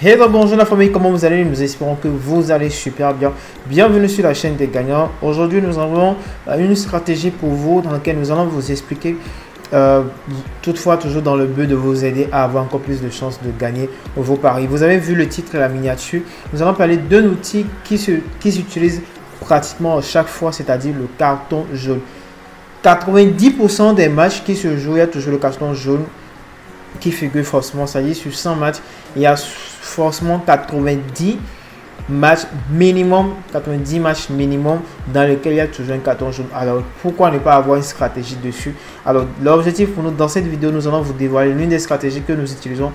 Hello, bonjour la famille, comment vous allez? Nous espérons que vous allez super bien. Bienvenue sur la chaîne des gagnants. Aujourd'hui, nous avons une stratégie pour vous dans laquelle nous allons vous expliquer, toutefois toujours dans le but de vous aider à avoir encore plus de chances de gagner vos paris. Vous avez vu le titre et la miniature. Nous allons parler d'un outil qui s'utilise pratiquement chaque fois, c'est-à-dire le carton jaune. 90% des matchs qui se jouent, il y a toujours le carton jaune qui figure forcément, c'est-à-dire sur 100 matchs, il y a forcément 90 matchs minimum dans lesquels il y a toujours un carton jaune. Alors pourquoi ne pas avoir une stratégie dessus? Alors l'objectif pour nous dans cette vidéo, nous allons vous dévoiler l'une des stratégies que nous utilisons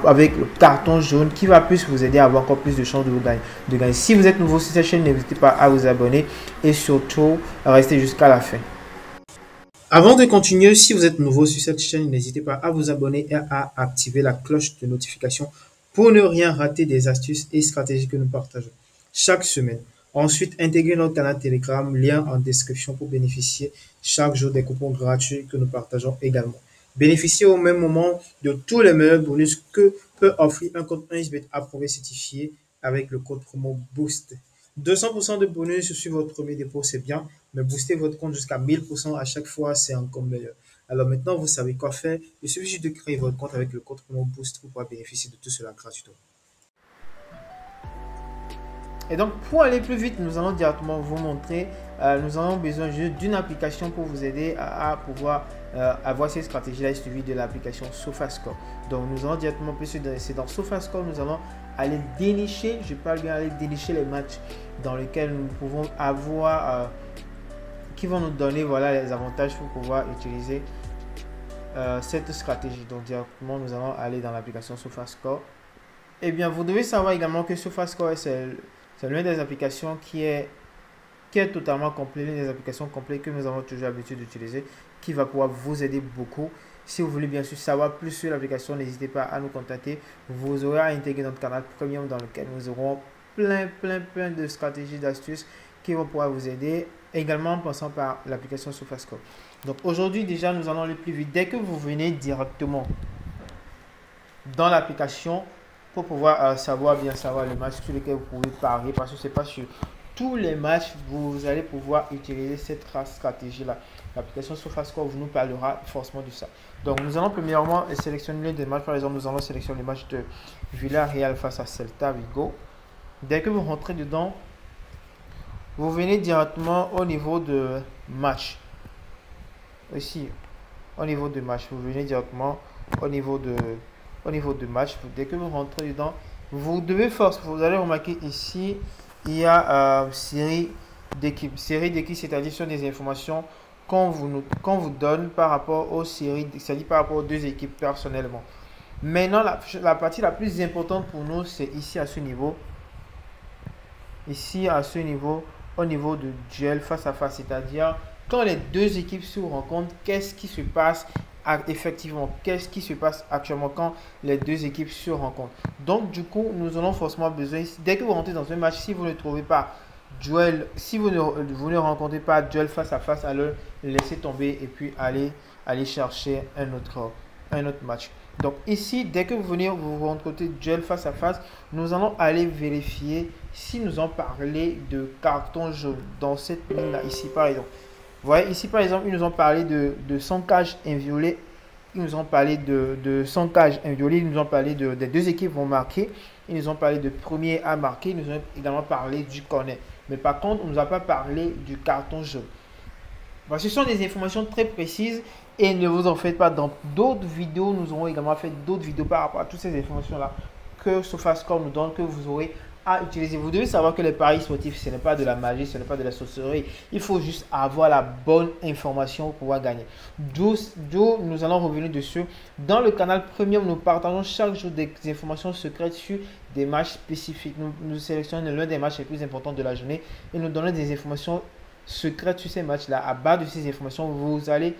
avec le carton jaune qui va plus vous aider à avoir encore plus de chances de gagner. Si vous êtes nouveau sur cette chaîne, n'hésitez pas à vous abonner et surtout à rester jusqu'à la fin. Avant de continuer, si vous êtes nouveau sur cette chaîne, n'hésitez pas à vous abonner et à activer la cloche de notification pour ne rien rater des astuces et stratégies que nous partageons chaque semaine. Ensuite, intégrez notre canal Telegram, lien en description pour bénéficier chaque jour des coupons gratuits que nous partageons également. Bénéficiez au même moment de tous les meilleurs bonus que peut offrir un compte 1xBet approuvé certifié avec le code promo BOOST. 200% de bonus sur votre premier dépôt, c'est bien, mais booster votre compte jusqu'à 1000% à chaque fois, c'est encore meilleur. Alors maintenant, vous savez quoi faire. Il suffit juste de créer votre compte avec le code promo BOOST pour pouvoir bénéficier de tout cela gratuitement. Et donc, pour aller plus vite, nous allons directement vous montrer. Nous avons besoin juste d'une application pour vous aider à pouvoir avoir ces stratégies-là suivies de l'application SofaScore. Donc, nous allons directement plus c'est dans SofaScore, nous allons aller dénicher, je parle bien aller dénicher les matchs dans lesquels nous pouvons avoir, qui vont nous donner voilà, les avantages pour pouvoir utiliser cette stratégie. Donc, directement, nous allons aller dans l'application SofaScore. Eh bien, vous devez savoir également que SofaScore, c'est l'une des applications qui est totalement complète, l'une des applications complètes que nous avons toujours l'habitude d'utiliser, qui va pouvoir vous aider beaucoup. Si vous voulez bien sûr savoir plus sur l'application, n'hésitez pas à nous contacter. Vous aurez à intégrer notre canal premium dans lequel nous aurons plein de stratégies, d'astuces qui vont pouvoir vous aider, également en passant par l'application SofaScore. Donc aujourd'hui déjà, nous allons aller plus vite. Dès que vous venez directement dans l'application, pour pouvoir bien savoir les matchs sur lesquels vous pouvez parier, parce que c'est pas sur tous les matchs vous allez pouvoir utiliser cette stratégie là. L'application SofaScore vous nous parlera forcément de ça. Donc nous allons premièrement sélectionner des matchs. Par exemple, nous allons sélectionner le match de Villarreal face à Celta Vigo. Dès que vous rentrez dedans, vous venez directement au niveau de match. Ici, au niveau de match, vous venez directement au niveau de match. Dès que vous rentrez dedans, vous allez remarquer ici, il y a série d'équipes. Série d'équipes, c'est-à-dire sur des informations qu'on vous donne par rapport aux séries, c'est-à-dire par rapport aux deux équipes personnellement. Maintenant, la partie la plus importante pour nous, c'est ici à ce niveau. Ici à ce niveau, au niveau de duel face à face, c'est-à-dire quand les deux équipes se rencontrent, qu'est-ce qui se passe effectivement, qu'est-ce qui se passe actuellement quand les deux équipes se rencontrent. Donc du coup, nous allons forcément besoin, dès que vous rentrez dans un match, si vous ne trouvez pas duel, si vous ne rencontrez pas duel face à face, alors laissez tomber et puis allez chercher un autre match. Donc ici, dès que vous rencontrez duel face à face, nous allons aller vérifier si nous en parlé de carton jaune dans cette ligne là, ici par exemple. Vous voyez, ici par exemple, ils nous ont parlé de 100 cages inviolées. Ils nous ont parlé de 100 cages inviolées. Ils nous ont parlé des deux équipes vont marquer. Ils nous ont parlé de premier à marquer. Ils nous ont également parlé du corner. Mais par contre, on ne nous a pas parlé du carton jaune. Bon, ce sont des informations très précises et ne vous en faites pas. Dans d'autres vidéos, nous aurons également fait d'autres vidéos par rapport à toutes ces informations-là que SofaScore nous donne, que vous aurez à utiliser. Vous devez savoir que les paris sportifs, ce n'est pas de la magie, ce n'est pas de la sorcellerie. Il faut juste avoir la bonne information pour pouvoir gagner. D'où nous allons revenir dessus. Dans le canal premium, nous partageons chaque jour des informations secrètes sur des matchs spécifiques. Nous sélectionnons l'un des matchs les plus importants de la journée et nous donnons des informations secrètes sur ces matchs-là. À base de ces informations, vous allez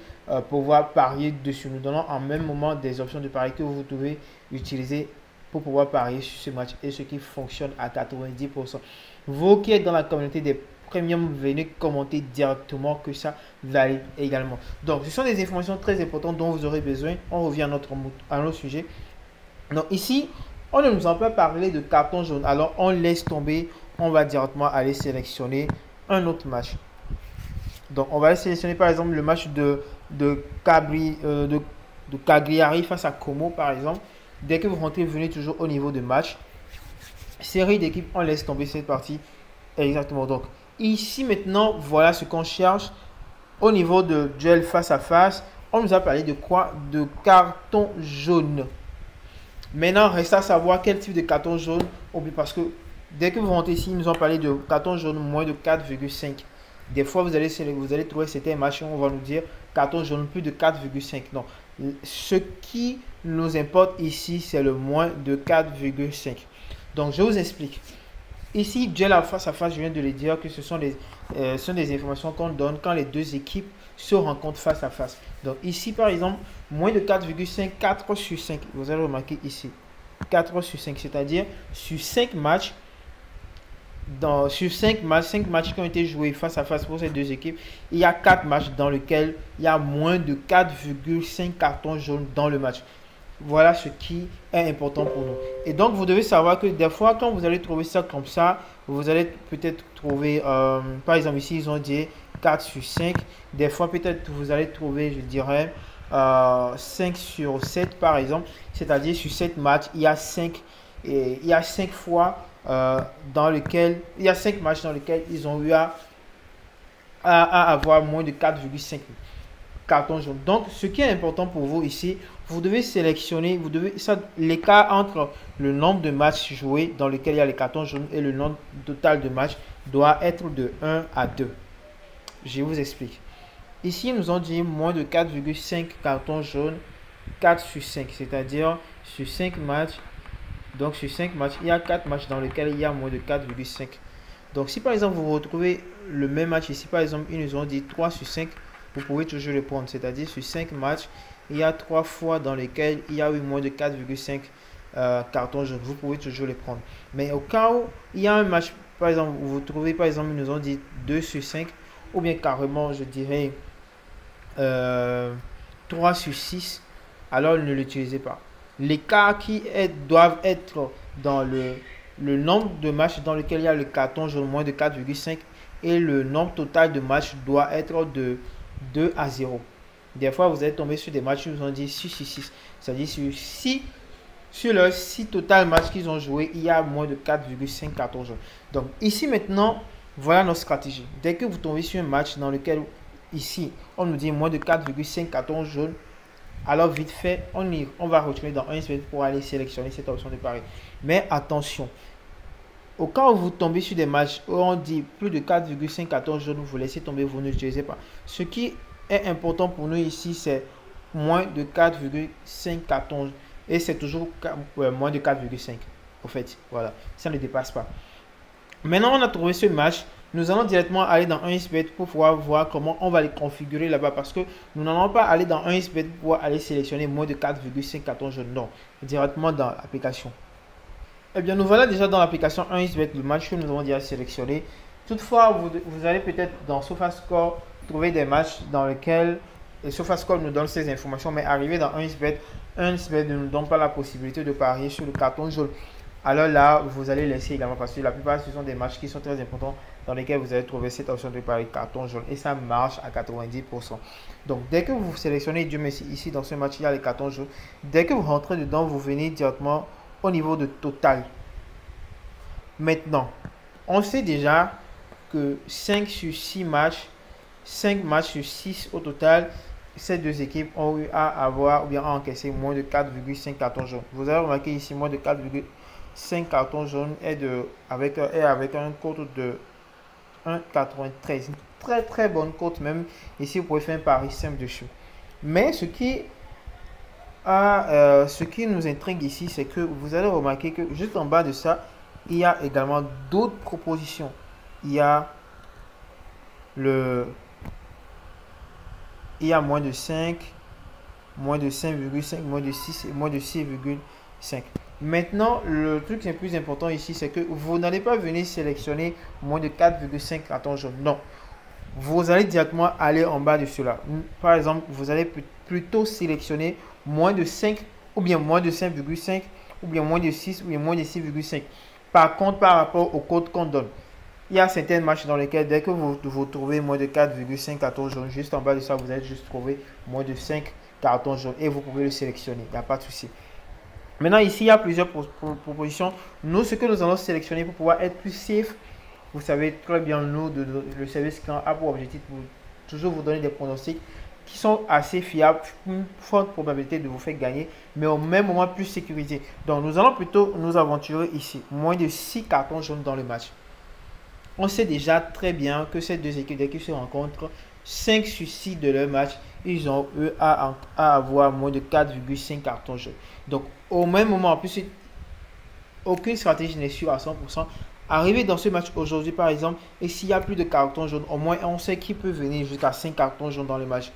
pouvoir parier dessus. Nous donnons en même moment des options de paris que vous devez utiliser pour pouvoir parier sur ce match et ce qui fonctionne à 90%. Vous qui êtes dans la communauté des premium, venez commenter directement que ça valide également. Donc, ce sont des informations très importantes dont vous aurez besoin. On revient à notre sujet. Donc, ici, On ne nous a pas parlé de carton jaune. Alors, on laisse tomber. On va directement aller sélectionner un autre match. Donc, on va aller sélectionner par exemple le match de Cagliari face à Como, par exemple. Dès que vous rentrez, vous venez toujours au niveau de match. Série d'équipes, on laisse tomber cette partie. Exactement. Donc, ici maintenant, voilà ce qu'on cherche. Au niveau de duel face à face, on nous a parlé de quoi? De carton jaune. Maintenant, reste à savoir quel type de carton jaune. Parce que dès que vous rentrez ici, ils nous ont parlé de carton jaune moins de 4,5. Des fois, vous allez trouver certains matchs où on va nous dire carton jaune plus de 4,5. Non. Ce qui nous importe ici, c'est le moins de 4,5. Donc, je vous explique. Ici, duel face à face, je viens de le dire que ce sont des informations qu'on donne quand les deux équipes se rencontrent face à face. Donc ici, par exemple, moins de 4,5, 4 sur 5. Vous allez remarquer ici, 4 sur 5, c'est-à-dire sur 5 matchs, sur 5 matchs qui ont été joués face à face pour ces deux équipes, il y a 4 matchs dans lesquels il y a moins de 4,5 cartons jaunes dans le match. Voilà ce qui est important pour nous. Et donc, vous devez savoir que des fois, quand vous allez trouver ça comme ça, vous allez peut-être trouver, par exemple ici, ils ont dit 4 sur 5. Des fois, peut-être vous allez trouver, je dirais, 5 sur 7 par exemple. C'est-à-dire, sur 7 matchs, il y a 5 fois dans lesquels, il y a 5 matchs dans lesquels ils ont eu à avoir moins de 4,5 carton jaune. Donc, ce qui est important pour vous ici, vous devez sélectionner, l'écart entre le nombre de matchs joués dans lesquels il y a les cartons jaunes et le nombre total de matchs doit être de 1 à 2. Je vous explique. Ici, nous ont dit moins de 4,5 cartons jaunes, 4 sur 5, c'est-à-dire sur 5 matchs. Donc, sur 5 matchs, il y a 4 matchs dans lesquels il y a moins de 4,5. Donc, si par exemple, vous retrouvez le même match ici, par exemple, ils nous ont dit 3 sur 5, vous pouvez toujours le prendre. C'est-à-dire, sur 5 matchs, il y a 3 fois dans lesquels il y a eu moins de 4,5 cartons jaunes. Vous pouvez toujours les prendre. Mais au cas où il y a un match, par exemple, vous trouvez, par exemple, ils nous ont dit 2 sur 5, ou bien carrément, je dirais 3 sur 6, alors ne l'utilisez pas. Les cas qui doivent être dans le nombre de matchs dans lequel il y a le carton jaune moins de 4,5 et le nombre total de matchs doit être de 2 à 0. Des fois, vous allez tomber sur des matchs qui nous ont dit 6 sur 6. C'est-à-dire sur leurs 6 total matchs qu'ils ont joué, il y a moins de 4,5 cartons jaunes. Donc ici maintenant, voilà notre stratégie. Dès que vous tombez sur un match dans lequel ici, on nous dit moins de 4,5 cartons jaunes, alors vite fait, on va retourner dans un espace pour aller sélectionner cette option de pari. Mais attention, au cas où vous tombez sur des matchs où on dit plus de 4,5 cartons jaunes, vous laissez tomber, vous ne l'utilisez pas. Ce qui est important pour nous ici, c'est moins de 4,5 cartons. Et c'est toujours moins de 4,5. Au fait, voilà, ça ne dépasse pas. Maintenant, on a trouvé ce match. Nous allons directement aller dans un XBet pour pouvoir voir comment on va les configurer là-bas. Parce que nous n'allons pas aller dans un XBet pour pouvoir aller sélectionner moins de 4,5 cartons jaunes. Non, directement dans l'application. Eh bien, nous voilà déjà dans l'application 1xBet, le match que nous avons déjà sélectionné. Toutefois, vous allez peut-être dans SofaScore trouver des matchs dans lesquels SofaScore nous donne ces informations, mais arrivé dans 1xBet ne nous donne pas la possibilité de parier sur le carton jaune. Alors là, vous allez laisser également parce que la plupart, ce sont des matchs qui sont très importants dans lesquels vous allez trouver cette option de pari carton jaune et ça marche à 90%. Donc, dès que vous sélectionnez, Dieu merci, ici dans ce match, il y a les cartons jaunes. Dès que vous rentrez dedans, vous venez directement au niveau de total. Maintenant, on sait déjà que 5 sur 6 matchs, 5 matchs sur 6 au total, ces deux équipes ont eu à avoir ou bien à encaisser moins de 4,5 cartons jaunes. Vous avez remarqué ici, moins de 4,5 cartons jaunes avec un cote de 1,93. Une très très bonne cote même. Ici, vous pouvez faire un pari simple dessus. Mais ce qui nous intrigue ici, c'est que vous allez remarquer que juste en bas de ça, il y a également d'autres propositions. Il y a moins de 5, moins de 5,5, moins de 6 et moins de 6,5. Maintenant, le truc le plus important ici, c'est que vous n'allez pas venir sélectionner moins de 4,5 cartons jaunes. Non. Vous allez directement aller en bas de cela. Par exemple, vous allez plutôt sélectionner moins de 5 ou bien moins de 5,5 ou bien moins de 6 ou bien moins de 6,5. Par contre, par rapport au code qu'on donne, il y a certains matchs dans lesquels, dès que vous trouvez moins de 4,5 cartons jaunes, juste en bas de ça, vous allez juste trouver moins de 5 cartons jaunes et vous pouvez le sélectionner. Il n'y a pas de souci. Maintenant, ici, il y a plusieurs propositions. Nous, ce que nous allons sélectionner pour pouvoir être plus safe, vous savez très bien, nous, le service client a pour objectif pour toujours vous donner des pronostics qui sont assez fiables, une forte probabilité de vous faire gagner, mais au même moment plus sécurisé. Donc, nous allons plutôt nous aventurer ici. Moins de 6 cartons jaunes dans le match. On sait déjà très bien que ces deux équipes, dès qu'ils se rencontrent, 5 sur 6 de leur match, ils ont eux à avoir moins de 4,5 cartons jaunes. Donc, au même moment, en plus, aucune stratégie n'est sûre à 100%. Arriver dans ce match aujourd'hui, par exemple, et s'il y a plus de cartons jaunes, au moins on sait qui peut venir jusqu'à 5 cartons jaunes dans le match.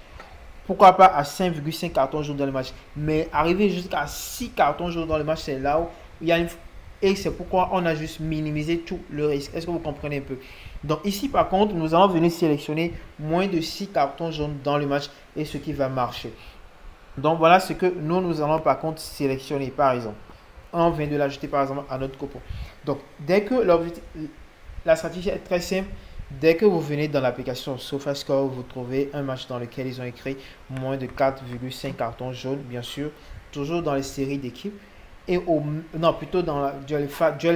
Pourquoi pas à 5,5 cartons jaunes dans le match. Mais arriver jusqu'à 6 cartons jaunes dans le match, c'est là où il y a une... Et c'est pourquoi on a juste minimisé tout le risque. Est-ce que vous comprenez un peu? Donc ici, par contre, nous allons venir sélectionner moins de 6 cartons jaunes dans le match et ce qui va marcher. Donc voilà ce que nous allons par contre sélectionner, par exemple. On vient de l'ajouter par exemple à notre coupon. Donc dès que la stratégie est très simple, dès que vous venez dans l'application SofaScore, vous trouvez un match dans lequel ils ont écrit moins de 4,5 cartons jaunes, bien sûr, toujours dans les séries d'équipes. Et non, plutôt dans la duel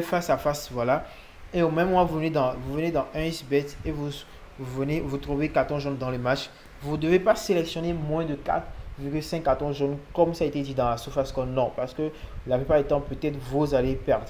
face à face, voilà. Et au même moment, vous venez dans 1xBet et vous trouvez carton jaune dans le match. Vous ne devez pas sélectionner moins de 4,5 cartons jaunes comme ça a été dit dans la SofaScore. Non, parce que la plupart du temps, peut-être vous allez perdre.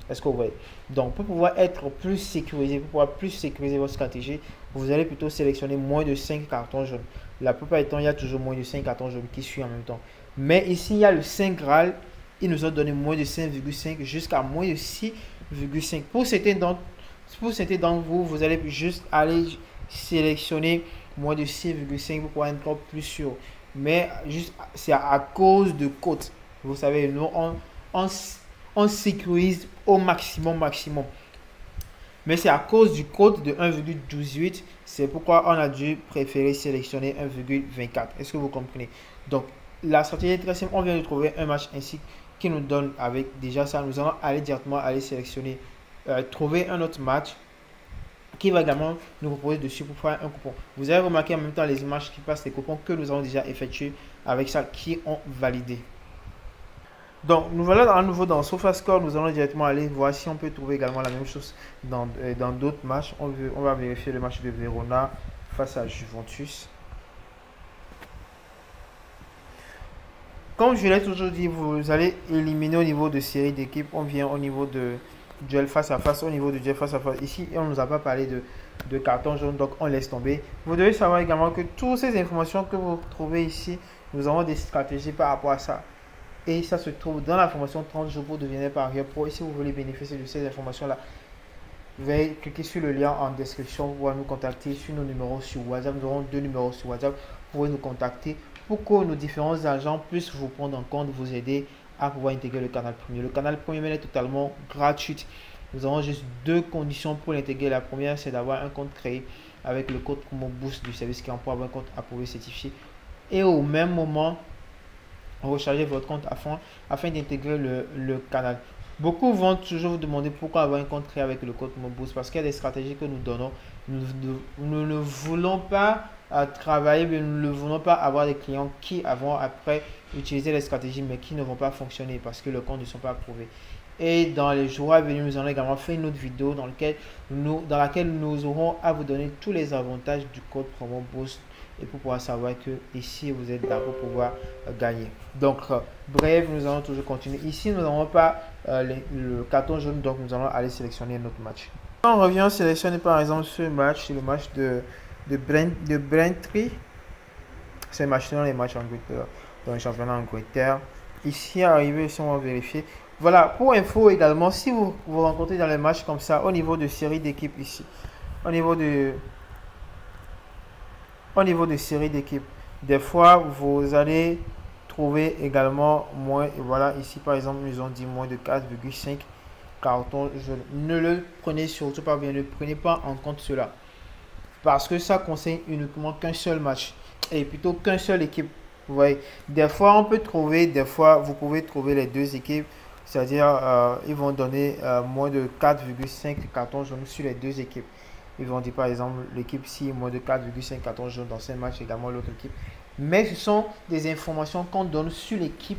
Est-ce que vous voyez? Donc, pour pouvoir être plus sécurisé, pour pouvoir plus sécuriser votre stratégie, vous allez plutôt sélectionner moins de 5 cartons jaunes. La plupart du temps, il y a toujours moins de 5 cartons jaunes qui suivent en même temps. Mais ici, il y a le 5 Graal. Il nous a donné moins de 5,5 jusqu'à moins de 6,5. Pour certains d'entre vous, vous allez juste aller sélectionner moins de 6,5 pour pouvoir être encore plus sûr. Mais juste c'est à cause de code. Vous savez, nous, on sécurise au maximum. Mais c'est à cause du code de 1,18. C'est pourquoi on a dû préférer sélectionner 1,24. Est-ce que vous comprenez? Donc, la stratégie est très simple. On vient de trouver un match ainsi qui nous donne avec déjà ça. Nous allons aller directement sélectionner, trouver un autre match qui va également nous proposer dessus pour faire un coupon. Vous avez remarqué en même temps les images qui passent, les coupons que nous avons déjà effectués avec ça qui ont validé. Donc, nous voilà à nouveau dans SofaScore. Nous allons directement aller voir si on peut trouver également la même chose dans d'autres matchs. On va vérifier le match de Verona face à Juventus. Comme je l'ai toujours dit, vous allez éliminer au niveau de série d'équipes. On vient au niveau de duel face à face. Au niveau de duel face à face, ici, on ne nous a pas parlé de carton jaune, donc on laisse tomber. Vous devez savoir également que toutes ces informations que vous trouvez ici, nous avons des stratégies par rapport à ça. Et ça se trouve dans la formation 30 jours pour devenir parieur pro. Et si vous voulez bénéficier de ces informations-là, vous allez cliquer sur le lien en description pour nous contacter sur nos numéros sur WhatsApp. Nous aurons 2 numéros sur WhatsApp. Vous pouvez nous contacter pour que nos différents agents puissent vous prendre en compte, vous aider à pouvoir intégrer le canal premier. Le canal premier est totalement gratuit. Nous avons juste 2 conditions pour l'intégrer. La première, c'est d'avoir un compte créé avec le code promo boost du service client pour avoir un compte approuvé certifié. Et au même moment, recharger votre compte afin d'intégrer le canal. Beaucoup vont toujours vous demander pourquoi avoir un compte créé avec le code promo boost, parce qu'il y a des stratégies que nous donnons. Nous ne voulons pas travailler, mais nous ne voulons pas avoir des clients qui vont après utiliser les stratégies mais qui ne vont pas fonctionner parce que leurs comptes ne sont pas approuvés. Et dans les jours à venir, nous allons également faire une autre vidéo dans laquelle nous aurons à vous donner tous les avantages du code promo boost et pour pouvoir savoir que ici vous êtes là pour pouvoir gagner. Donc bref, nous allons toujours continuer. Ici nous n'avons pas le carton jaune, donc nous allons aller sélectionner notre match. On revient sélectionner par exemple ce match, c'est le match de Braintree. C'est maintenant les matchs dans le championnat Angleterre. Ici arrivé, si on va vérifier. Voilà, pour info également, si vous vous rencontrez dans les matchs comme ça, au niveau de série d'équipes ici, au niveau de série d'équipes, des fois vous allez trouver également moins. Voilà, ici par exemple, ils ont dit moins de 4,5 cartons jaunes. Ne le prenez surtout pas bien, ne prenez pas en compte cela. Parce que ça concerne uniquement qu'un seul match et plutôt qu'une seule équipe. Vous voyez, des fois on peut trouver, des fois vous pouvez trouver les deux équipes. c'est-à-dire ils vont donner moins de 4,5 cartons jaunes sur les deux équipes. Ils vont dire par exemple l'équipe ci moins de 4,5 cartons jaunes dans ce match, également l'autre équipe. Mais ce sont des informations qu'on donne sur l'équipe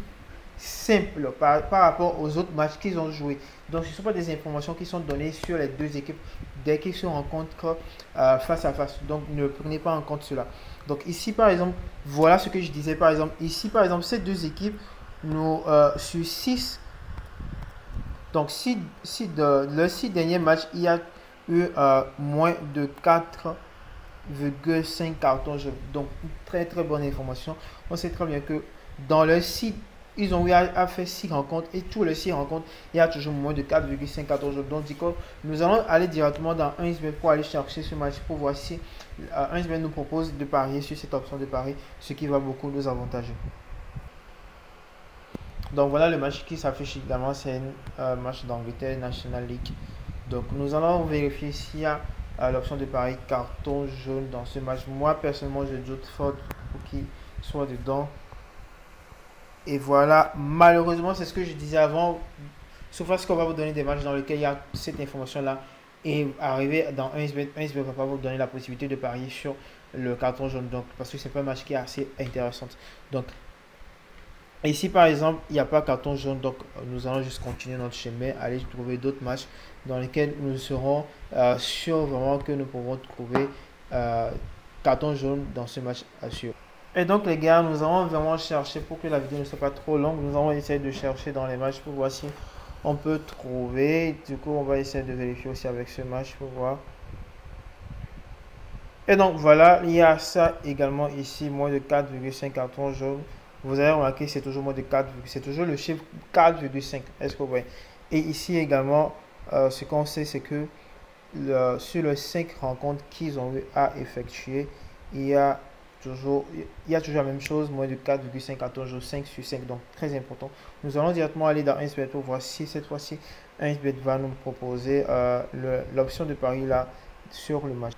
simple par rapport aux autres matchs qu'ils ont joués. Donc ce ne sont pas des informations qui sont données sur les deux équipes dès qu'ils se rencontrent face à face. Donc ne prenez pas en compte cela. Donc ici par exemple, voilà ce que je disais par exemple. Ici par exemple, ces deux équipes, nous, sur 6, donc si le 6 derniers matchs, il y a eu moins de 4,5 cartons jaunes. Donc très très bonne information. On sait très bien que dans le site, ils ont eu à faire 6 rencontres et tous les 6 rencontres, il y a toujours moins de 4,5 cartons jaunes. Donc du coup, nous allons aller directement dans 1xBet pour aller chercher ce match pour voir si 1xBet nous propose de parier sur cette option de pari, ce qui va beaucoup nous avantager. Donc voilà le match qui s'affiche évidemment, c'est un match d'Angleterre National League. Donc nous allons vérifier s'il y a l'option de pari carton jaune dans ce match. Moi personnellement je doute fort pour qu'il soit dedans. Et voilà, malheureusement c'est ce que je disais avant. Sauf à ce qu'on va vous donner des matchs dans lesquels il y a cette information là. Et arriver dans 1xBet, 1xBet va pas vous donner la possibilité de parier sur le carton jaune. Donc parce que c'est pas un match qui est assez intéressant. Donc ici par exemple, il n'y a pas carton jaune, donc nous allons juste continuer notre chemin, aller trouver d'autres matchs dans lesquels nous serons sûrs vraiment que nous pourrons trouver carton jaune dans ce match sûr. Et donc les gars, nous allons vraiment chercher, pour que la vidéo ne soit pas trop longue, nous allons essayer de chercher dans les matchs pour voir si on peut trouver. Du coup, on va essayer de vérifier aussi avec ce match pour voir. Et donc voilà, il y a ça également ici, moins de 4,5 cartons jaunes. Vous avez remarqué, c'est toujours moins de 4, c'est toujours le chiffre 4,5. Est-ce que vous voyez? Et ici également, ce qu'on sait, c'est que sur les 5 rencontres qu'ils ont eu à effectuer, il y a toujours la même chose, moins de 4,5 cartons jaunes, 5 sur 5, donc très important. Nous allons directement aller dans 1xBet pour voir si cette fois-ci 1xBet va nous proposer l'option de pari là sur le match.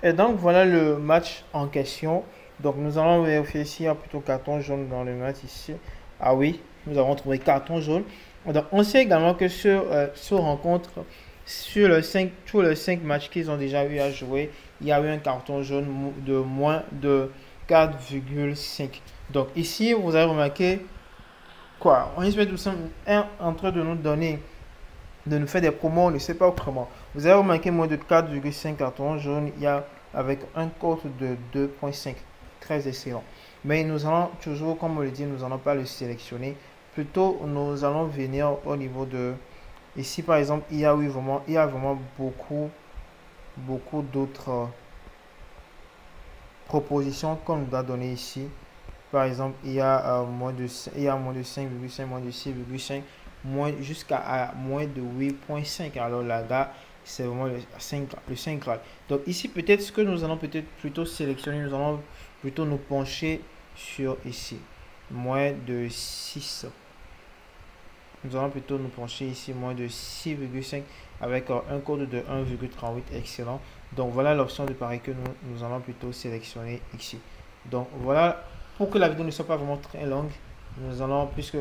Et donc voilà le match en question. Donc nous allons vérifier s'il y a plutôt carton jaune dans le match ici. Ah oui, nous avons trouvé carton jaune. Donc on sait également que sur rencontre, sur tous les 5 matchs qu'ils ont déjà eu à jouer, il y a eu un carton jaune de moins de 4,5. Donc ici, vous avez remarqué quoi? On est tout simplement en train de nous donner, de nous faire des promos, on ne sait pas autrement. Vous avez remarqué moins de 4,5 cartons jaunes, il y a avec un code de 2,5. Très excellent. Mais nous allons toujours, comme on le dit, nous n'allons pas le sélectionner. Plutôt, nous allons venir au niveau de... Ici, par exemple, il y a vraiment beaucoup d'autres propositions qu'on nous a données ici. Par exemple, il y a moins de 5,5, moins de 6,5, jusqu'à moins de 8,5. Alors là, c'est vraiment le 5 grades. Donc ici, peut-être ce que nous allons plutôt sélectionner, nous allons plutôt nous pencher sur ici, moins de 6. Nous allons plutôt nous pencher ici, moins de 6,5 avec un code de 1,38, excellent. Donc voilà l'option de pari que nous allons plutôt sélectionner ici. Donc voilà, pour que la vidéo ne soit pas vraiment très longue, nous allons, puisque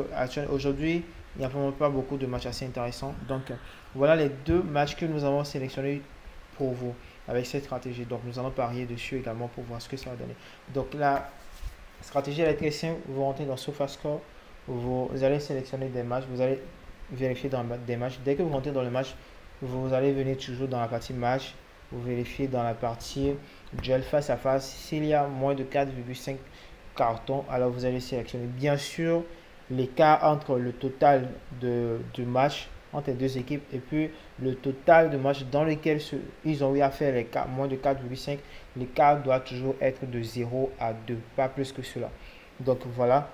aujourd'hui, il n'y a vraiment pas beaucoup de matchs assez intéressants. Donc voilà les deux matchs que nous avons sélectionnés pour vous avec cette stratégie. Donc nous allons parier dessus également pour voir ce que ça va donner. Donc la stratégie elle est très simple. Vous rentrez dans SofaScore, vous allez sélectionner des matchs, vous allez vérifier dans des matchs. Dès que vous rentrez dans le match, vous allez venir toujours dans la partie match, vous vérifiez dans la partie duel face à face. S'il y a moins de 4,5 cartons, alors vous allez sélectionner bien sûr l'écart entre le total de match entre les deux équipes et puis le total de matchs dans lesquels ils ont eu à faire les moins de 4,5. L'écart doit toujours être de 0 à 2, pas plus que cela. Donc voilà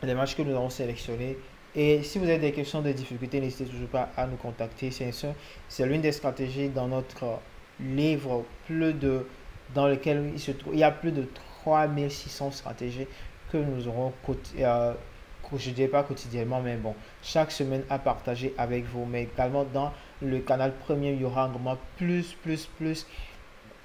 les matchs que nous avons sélectionnés. Et si vous avez des questions de difficultés, n'hésitez toujours pas à nous contacter. C'est l'une des stratégies dans notre livre dans lequel il y a plus de 3600 stratégies que nous aurons je ne dirais pas quotidiennement, mais bon, chaque semaine à partager avec vous. Mais également dans le canal premier, il y aura vraiment plus.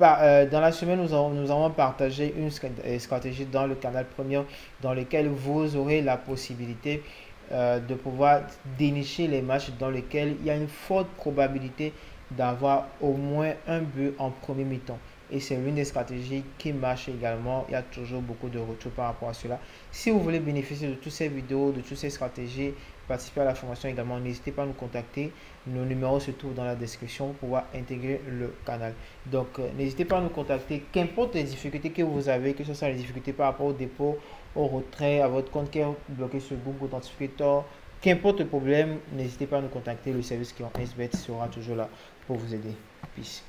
Dans la semaine, nous allons partager une stratégie dans le canal premier dans lequel vous aurez la possibilité de pouvoir dénicher les matchs dans lesquels il y a une forte probabilité d'avoir au moins un but en premier mi-temps. Et c'est l'une des stratégies qui marche également. Il y a toujours beaucoup de retours par rapport à cela. Si vous voulez bénéficier de toutes ces vidéos, de toutes ces stratégies, participer à la formation également, n'hésitez pas à nous contacter. Nos numéros se trouvent dans la description pour pouvoir intégrer le canal. Donc, n'hésitez pas à nous contacter. Qu'importe les difficultés que vous avez, que ce soit les difficultés par rapport au dépôt, au retrait, à votre compte qui est bloqué sur Google Authentificator, qu'importe le problème, n'hésitez pas à nous contacter. Le service qui est en SBET sera toujours là pour vous aider. Peace.